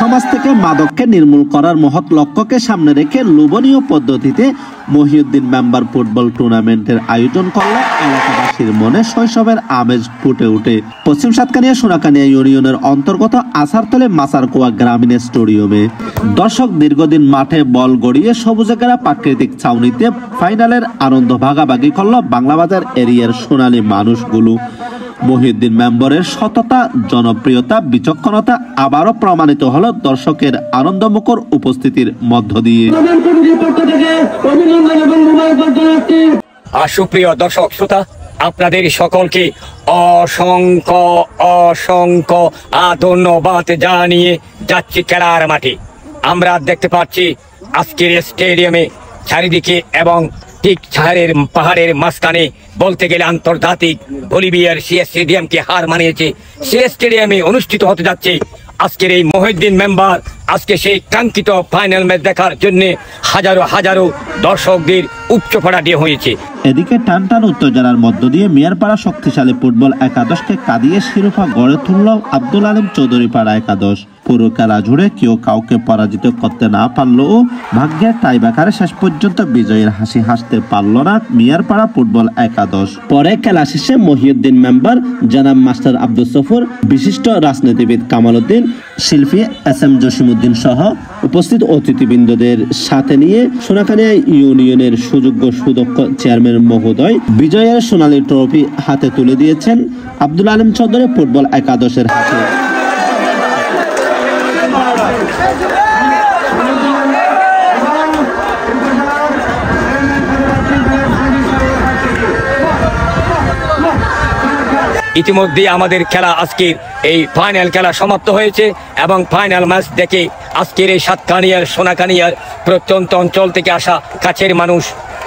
সমাজ থেকে মাদককে নির্মূল করার মহৎ লক্ষ্যকে সামনে রেখে লোভনীয় পদ্ধতিতে মহিউদ্দিন মেম্বার ফুটবল টুর্নামেন্টের আয়োজন করলে এলাকাবাসীর মনে শৈশবের আমেজ ফুটে ওঠে। পশ্চিম সাতকানিয়া সোনাকানিয়া ইউনিয়নের অন্তর্গত আসারতলে মাসারকুয়া গ্রামীণ স্টেডিয়ামে দর্শক দীর্ঘদিন মাঠে বল গড়িয়ে সবুজে ঘেরা প্রাকৃতিক ছাউনিতে ফাইনালের আনন্দ ভাগাভাগি করল বাংলাবাজার এরিয়ার সোনালী মানুষগুলো। মহিউদ্দিন মেম্বারের সততা, জনপ্রিয়তা, বিচক্ষণতা আবারও প্রমাণিত হলো দর্শকের আনন্দমুখর উপস্থিতির মধ্য দিয়ে। সুপ্রিয় দর্শক শ্রোতা, আপনাদের সকলকে অসংখ্য অসংখ্য ধন্যবাদ জানিয়ে যাচ্ছি খেলার মাঠে। আমরা দেখতে পাচ্ছি আজকের স্টেডিয়ামে চারিদিকে এবং ঠিক পাহাড়ের মাঝখানে বলতে গেলে আন্তর্জাতিক বলিভিয়ার সিএস স্টেডিয়ামকে হার মানিয়েছে। সিএস স্টেডিয়ামে অনুষ্ঠিত হতে যাচ্ছে আজকের এই মহিউদ্দিন মেম্বার আজকে সেই কাঙ্ক্ষিত ফাইনাল ম্যাচ দেখার জন্য হাজারো হাজারো দর্শকদের উচ্চপাড়া দিয়ে হয়েছে। এদিকে টান টান উত্তেজনার মধ্য দিয়ে মিয়ারপাড়া শক্তিশালী ফুটবল একাদশকে কাঁদিয়ে শিরোপা গড়ে তুলল আব্দুল আলিম চৌধুরী পাড়া একাদশ। পুরো খেলা জুড়ে কেউ কাউকে পরাজিত করতে না পারলেও ভাগ্যের টাইব্রেকারে শেষ পর্যন্ত বিজয়ের হাসি হাসতে পারল না মিয়ারপাড়া ফুটবল একাদশ। পরে খেলা শেষে মহিউদ্দিন মেম্বার জনাব মাস্টার আব্দুল সফর, বিশিষ্ট রাজনীতিবিদ কামাল উদ্দিন, শিল্পী SM জসিমউদ্দিন সহ উপস্থিত অতিথিবৃন্দদের সাথে নিয়ে সোনাকানিয়া ইউনিয়নের সুযোগ্য সুদক্ষ চেয়ারম্যান মহোদয় বিজয়ের সোনালী ট্রফি হাতে তুলে দিয়েছেন আব্দুল আলিম চৌধুরী ফুটবল একাদশের হাতে। ইতিমধ্যে আমাদের খেলা আজকের এই ফাইনাল খেলা সমাপ্ত হয়েছে এবং ফাইনাল ম্যাচ দেখে আজকের এই সাতকানিয়ার সোনাকানিয়ার প্রত্যন্ত অঞ্চল থেকে আসা কাছের মানুষ,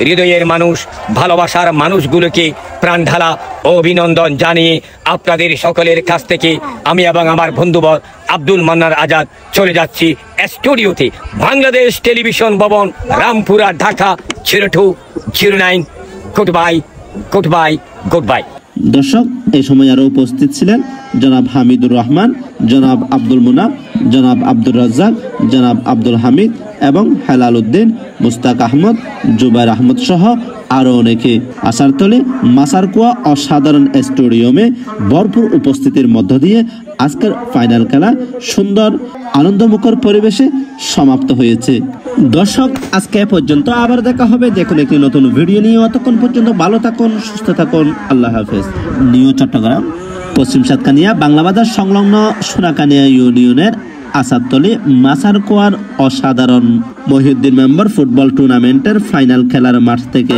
হৃদয়ের মানুষ, ভালোবাসার মানুষগুলোকে প্রাণ ঢালা অভিনন্দন জানিয়ে আপনাদের সকলের কাছ থেকে আমি এবং আমার বন্ধুবর আব্দুল মান্নার আজাদ চলে যাচ্ছি স্টুডিওতে। বাংলাদেশ টেলিভিশন ভবন, Rampura, Dhaka 0209। Good bye, good bye, good bye. দর্শক, এই সময় আরো উপস্থিত ছিলেন জনাব হামিদুর রহমান, জনাব আব্দুল মুনাফ, জনাব আব্দুর রাজ্জাক, জনাব আব্দুল হামিদ এবং হেলাল উদ্দিন, মুস্তাক আহমদ, জুবাইর আহমদ সহ আরো অনেকে। আসারতলী মাসারকুয়া অসাধারণ স্টেডিয়ামে ভরপুর উপস্থিতির মধ্য দিয়ে আজকের ফাইনাল খেলা সুন্দর আনন্দমুখর পরিবেশে সমাপ্ত হয়েছে। দর্শক, আজকে পর্যন্ত, আবার দেখা হবে দেখুন একটি নতুন ভিডিও নিয়ে। অতক্ষণ পর্যন্ত ভালো থাকুন, সুস্থ থাকুন, আল্লাহ হাফেজ। নিউ চট্টগ্রাম, পশ্চিম সাতকানিয়া বাংলাবাজার সংলগ্ন সোনাকানিয়া ইউনিয়নের আসারতলী মাসারকুয়ার অসাধারণ মহিউদ্দিন মেম্বার ফুটবল টুর্নামেন্টের ফাইনাল খেলার মাঠ থেকে।